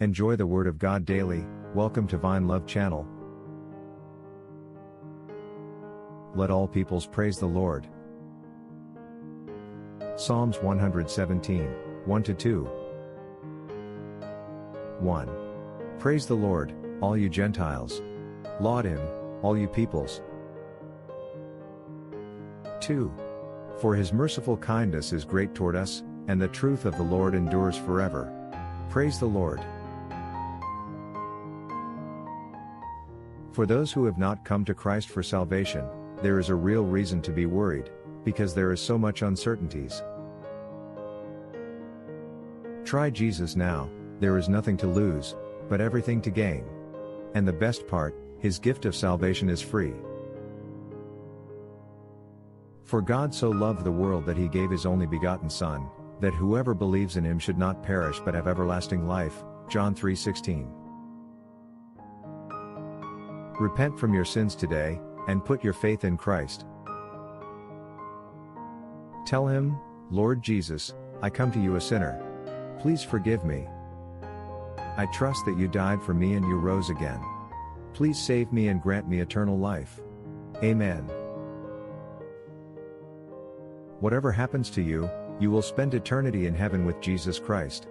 Enjoy the Word of God daily. Welcome to Vine Love Channel. Let all peoples praise the Lord. Psalms 117, 1-2. 1. Praise the Lord, all you Gentiles. Laud Him, all you peoples. 2. For His merciful kindness is great toward us, and the truth of the Lord endures forever. Praise the Lord. For those who have not come to Christ for salvation, there is a real reason to be worried, because there is so much uncertainties. Try Jesus now, there is nothing to lose, but everything to gain. And the best part, His gift of salvation is free. For God so loved the world that He gave His only begotten Son, that whoever believes in Him should not perish but have everlasting life. John 3:16. Repent from your sins today, and put your faith in Christ. Tell Him, Lord Jesus, I come to you a sinner. Please forgive me. I trust that you died for me and you rose again. Please save me and grant me eternal life. Amen. Whatever happens to you, you will spend eternity in heaven with Jesus Christ.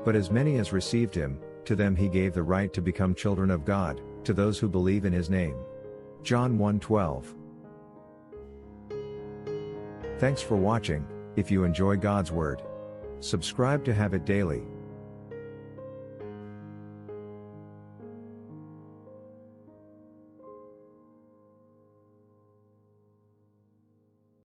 But as many as received Him, to them He gave the right to become children of God, to those who believe in His name. John 1:12. Thanks for watching. If you enjoy God's Word, subscribe to have it daily.